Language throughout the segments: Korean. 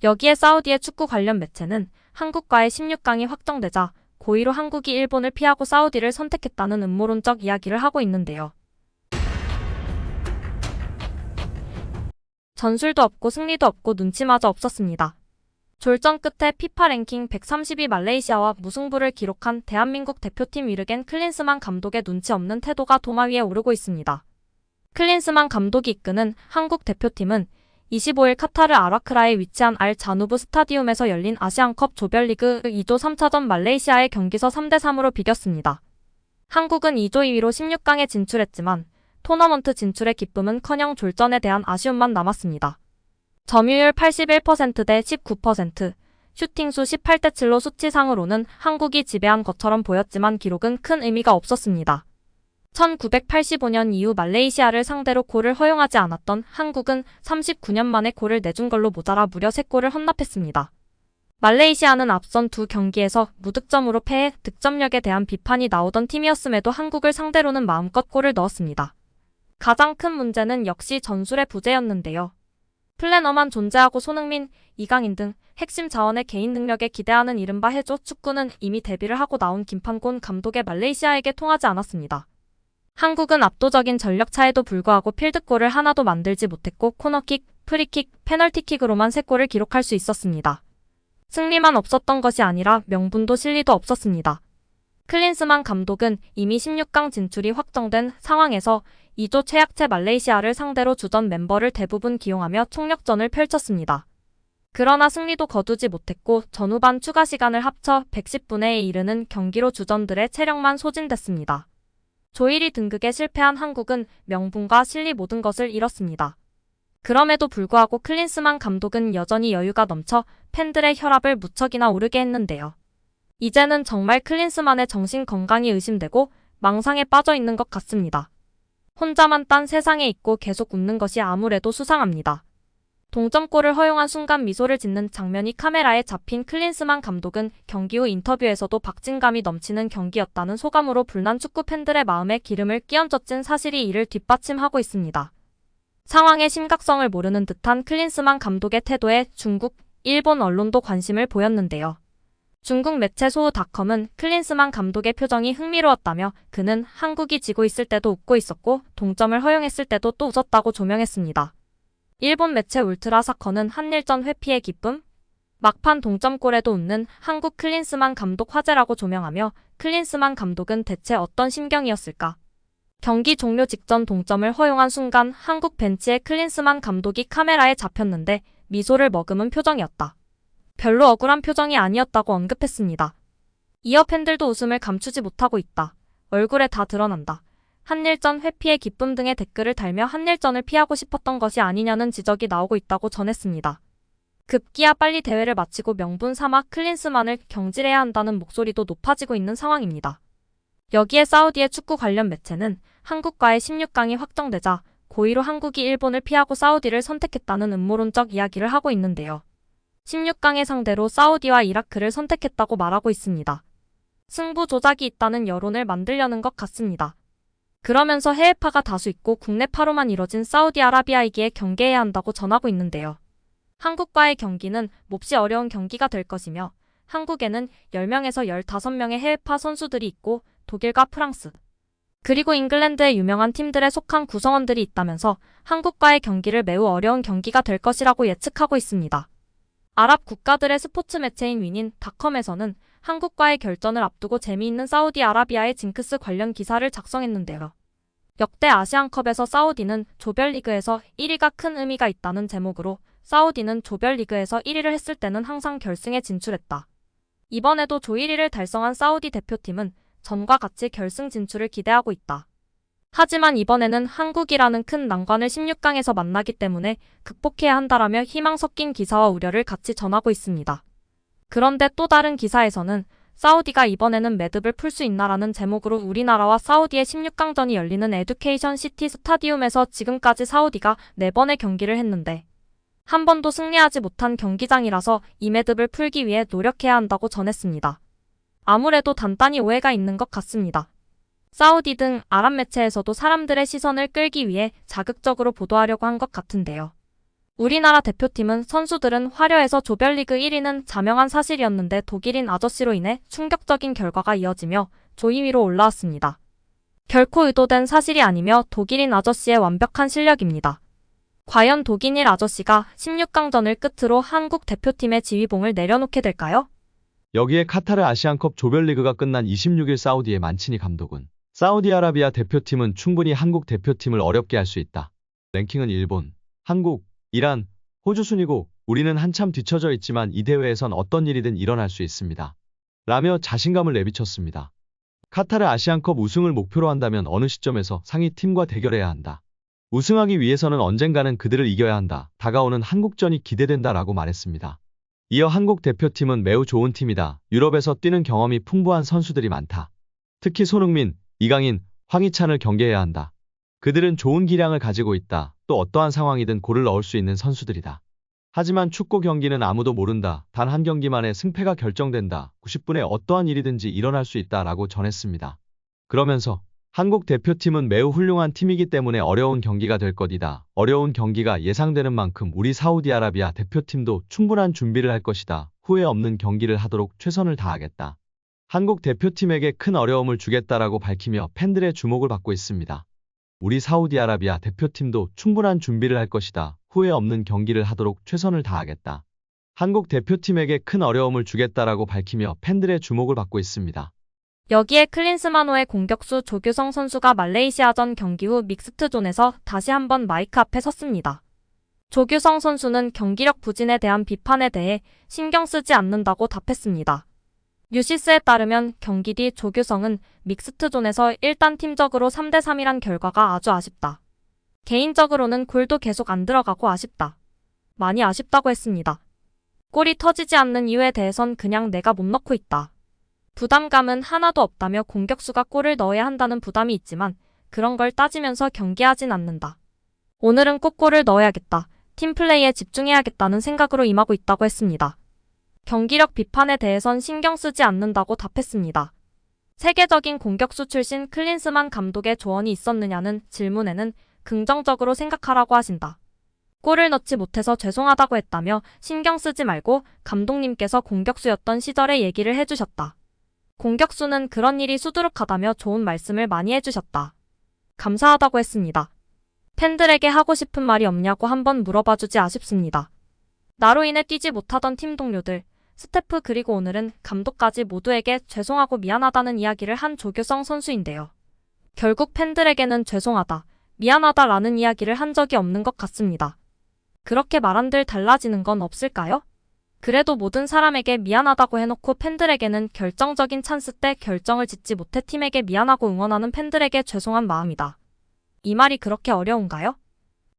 여기에 사우디의 축구 관련 매체는 한국과의 16강이 확정되자 고의로 한국이 일본을 피하고 사우디를 선택했다는 음모론적 이야기를 하고 있는데요. 전술도 없고 승리도 없고 눈치마저 없었습니다. 졸전 끝에 피파 랭킹 132 말레이시아와 무승부를 기록한 대한민국 대표팀 위르겐 클린스만 감독의 눈치 없는 태도가 도마 위에 오르고 있습니다. 클린스만 감독이 이끄는 한국 대표팀은 25일 카타르 아라크라에 위치한 알 자누브 스타디움에서 열린 아시안컵 조별리그 2조 3차전 말레이시아의 경기서 3대3으로 비겼습니다. 한국은 2조 2위로 16강에 진출했지만 토너먼트 진출의 기쁨은커녕 졸전에 대한 아쉬움만 남았습니다. 점유율 81%대 19%, 슈팅수 18대 7로 수치상으로는 한국이 지배한 것처럼 보였지만 기록은 큰 의미가 없었습니다. 1985년 이후 말레이시아를 상대로 골을 허용하지 않았던 한국은 39년 만에 골을 내준 걸로 모자라 무려 3골을 헌납했습니다. 말레이시아는 앞선 두 경기에서 무득점으로 패해 득점력에 대한 비판이 나오던 팀이었음에도 한국을 상대로는 마음껏 골을 넣었습니다. 가장 큰 문제는 역시 전술의 부재였는데요. 플래너만 존재하고 손흥민, 이강인 등 핵심 자원의 개인 능력에 기대하는 이른바 해조 축구는 이미 데뷔를 하고 나온 김판곤 감독의 말레이시아에게 통하지 않았습니다. 한국은 압도적인 전력차에도 불구하고 필드골을 하나도 만들지 못했고 코너킥, 프리킥, 페널티킥으로만 3골을 기록할 수 있었습니다. 승리만 없었던 것이 아니라 명분도 실리도 없었습니다. 클린스만 감독은 이미 16강 진출이 확정된 상황에서 2조 최약체 말레이시아를 상대로 주전 멤버를 대부분 기용하며 총력전을 펼쳤습니다. 그러나 승리도 거두지 못했고 전후반 추가 시간을 합쳐 110분에 이르는 경기로 주전들의 체력만 소진됐습니다. 조 1위 등극에 실패한 한국은 명분과 실리 모든 것을 잃었습니다. 그럼에도 불구하고 클린스만 감독은 여전히 여유가 넘쳐 팬들의 혈압을 무척이나 오르게 했는데요. 이제는 정말 클린스만의 정신 건강이 의심되고 망상에 빠져 있는 것 같습니다. 혼자만 딴 세상에 있고 계속 웃는 것이 아무래도 수상합니다. 동점골을 허용한 순간 미소를 짓는 장면이 카메라에 잡힌 클린스만 감독은 경기 후 인터뷰에서도 박진감이 넘치는 경기였다는 소감으로 불난 축구 팬들의 마음에 기름을 끼얹어찐 사실이 이를 뒷받침하고 있습니다. 상황의 심각성을 모르는 듯한 클린스만 감독의 태도에 중국, 일본 언론도 관심을 보였는데요. 중국 매체 소우닷컴은 클린스만 감독의 표정이 흥미로웠다며 그는 한국이 지고 있을 때도 웃고 있었고 동점을 허용했을 때도 또 웃었다고 조명했습니다. 일본 매체 울트라사커는 한일전 회피의 기쁨? 막판 동점골에도 웃는 한국 클린스만 감독 화제라고 조명하며 클린스만 감독은 대체 어떤 심경이었을까? 경기 종료 직전 동점을 허용한 순간 한국 벤치에 클린스만 감독이 카메라에 잡혔는데 미소를 머금은 표정이었다. 별로 억울한 표정이 아니었다고 언급했습니다. 이어 팬들도 웃음을 감추지 못하고 있다. 얼굴에 다 드러난다. 한일전 회피의 기쁨 등의 댓글을 달며 한일전을 피하고 싶었던 것이 아니냐는 지적이 나오고 있다고 전했습니다. 급기야 빨리 대회를 마치고 명분 삼아 클린스만을 경질해야 한다는 목소리도 높아지고 있는 상황입니다. 여기에 사우디의 축구 관련 매체는 한국과의 16강이 확정되자 고의로 한국이 일본을 피하고 사우디를 선택했다는 음모론적 이야기를 하고 있는데요. 16강의 상대로 사우디와 이라크를 선택했다고 말하고 있습니다. 승부 조작이 있다는 여론을 만들려는 것 같습니다. 그러면서 해외파가 다수 있고 국내파로만 이뤄진 사우디아라비아이기에 경계해야 한다고 전하고 있는데요. 한국과의 경기는 몹시 어려운 경기가 될 것이며 한국에는 10명에서 15명의 해외파 선수들이 있고 독일과 프랑스, 그리고 잉글랜드의 유명한 팀들에 속한 구성원들이 있다면서 한국과의 경기를 매우 어려운 경기가 될 것이라고 예측하고 있습니다. 아랍 국가들의 스포츠 매체인 위닌닷컴에서는 한국과의 결전을 앞두고 재미있는 사우디아라비아의 징크스 관련 기사를 작성했는데요. 역대 아시안컵에서 사우디는 조별리그에서 1위가 큰 의미가 있다는 제목으로 사우디는 조별리그에서 1위를 했을 때는 항상 결승에 진출했다. 이번에도 조 1위를 달성한 사우디 대표팀은 전과 같이 결승 진출을 기대하고 있다. 하지만 이번에는 한국이라는 큰 난관을 16강에서 만나기 때문에 극복해야 한다라며 희망 섞인 기사와 우려를 같이 전하고 있습니다. 그런데 또 다른 기사에서는 사우디가 이번에는 매듭을 풀 수 있나라는 제목으로 우리나라와 사우디의 16강전이 열리는 에듀케이션 시티 스타디움에서 지금까지 사우디가 4번의 경기를 했는데 한 번도 승리하지 못한 경기장이라서 이 매듭을 풀기 위해 노력해야 한다고 전했습니다. 아무래도 단단히 오해가 있는 것 같습니다. 사우디 등 아랍 매체에서도 사람들의 시선을 끌기 위해 자극적으로 보도하려고 한 것 같은데요. 우리나라 대표팀은 선수들은 화려해서 조별리그 1위는 자명한 사실이었는데 독일인 아저씨로 인해 충격적인 결과가 이어지며 조이 위로 올라왔습니다. 결코 의도된 사실이 아니며 독일인 아저씨의 완벽한 실력입니다. 과연 독일인 아저씨가 16강전을 끝으로 한국 대표팀의 지휘봉을 내려놓게 될까요? 여기에 카타르 아시안컵 조별리그가 끝난 26일 사우디의 만치니 감독은 사우디아라비아 대표팀은 충분히 한국 대표팀을 어렵게 할 수 있다. 랭킹은 일본, 한국, 이란, 호주 순이고 우리는 한참 뒤처져 있지만 이 대회에선 어떤 일이든 일어날 수 있습니다. 라며 자신감을 내비쳤습니다. 카타르 아시안컵 우승을 목표로 한다면 어느 시점에서 상위 팀과 대결해야 한다. 우승하기 위해서는 언젠가는 그들을 이겨야 한다. 다가오는 한국전이 기대된다 라고 말했습니다. 이어 한국 대표팀은 매우 좋은 팀이다. 유럽에서 뛰는 경험이 풍부한 선수들이 많다. 특히 손흥민, 이강인, 황희찬을 경계해야 한다. 그들은 좋은 기량을 가지고 있다. 또 어떠한 상황이든 골을 넣을 수 있는 선수들이다. 하지만 축구 경기는 아무도 모른다. 단 한 경기만에 승패가 결정된다. 90분에 어떠한 일이든지 일어날 수 있다 라고 전했습니다. 그러면서 한국 대표팀은 매우 훌륭한 팀이기 때문에 어려운 경기가 될 것이다. 어려운 경기가 예상되는 만큼 우리 사우디아라비아 대표팀도 충분한 준비를 할 것이다. 후회 없는 경기를 하도록 최선을 다하겠다. 한국 대표팀에게 큰 어려움을 주겠다라고 밝히며 팬들의 주목을 받고 있습니다. 우리 사우디아라비아 대표팀도 충분한 준비를 할 것이다. 후회 없는 경기를 하도록 최선을 다하겠다. 한국 대표팀에게 큰 어려움을 주겠다라고 밝히며 팬들의 주목을 받고 있습니다. 여기에 클린스만호의 공격수 조규성 선수가 말레이시아전 경기 후 믹스트존에서 다시 한번 마이크 앞에 섰습니다. 조규성 선수는 경기력 부진에 대한 비판에 대해 신경 쓰지 않는다고 답했습니다. 뉴시스에 따르면 경기 뒤 조규성은 믹스트존에서 일단 팀적으로 3대3이란 결과가 아주 아쉽다. 개인적으로는 골도 계속 안 들어가고 아쉽다. 많이 아쉽다고 했습니다. 골이 터지지 않는 이유에 대해선 그냥 내가 못 넣고 있다. 부담감은 하나도 없다며 공격수가 골을 넣어야 한다는 부담이 있지만 그런 걸 따지면서 경기하진 않는다. 오늘은 꼭 골을 넣어야겠다. 팀플레이에 집중해야겠다는 생각으로 임하고 있다고 했습니다. 경기력 비판에 대해선 신경 쓰지 않는다고 답했습니다. 세계적인 공격수 출신 클린스만 감독의 조언이 있었느냐는 질문에는 긍정적으로 생각하라고 하신다. 골을 넣지 못해서 죄송하다고 했다며 신경 쓰지 말고 감독님께서 공격수였던 시절의 얘기를 해주셨다. 공격수는 그런 일이 수두룩하다며 좋은 말씀을 많이 해주셨다. 감사하다고 했습니다. 팬들에게 하고 싶은 말이 없냐고 한번 물어봐주지 아쉽습니다. 나로 인해 뛰지 못하던 팀 동료들, 스태프 그리고 오늘은 감독까지 모두에게 죄송하고 미안하다는 이야기를 한 조규성 선수인데요. 결국 팬들에게는 죄송하다, 미안하다라는 이야기를 한 적이 없는 것 같습니다. 그렇게 말한들 달라지는 건 없을까요? 그래도 모든 사람에게 미안하다고 해놓고 팬들에게는 결정적인 찬스 때 결정을 짓지 못해 팀에게 미안하고 응원하는 팬들에게 죄송한 마음이다. 이 말이 그렇게 어려운가요?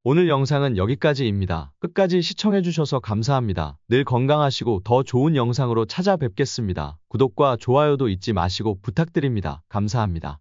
오늘 영상은 여기까지입니다. 끝까지 시청해주셔서 감사합니다. 늘 건강하시고 더 좋은 영상으로 찾아뵙겠습니다. 구독과 좋아요도 잊지 마시고 부탁드립니다. 감사합니다.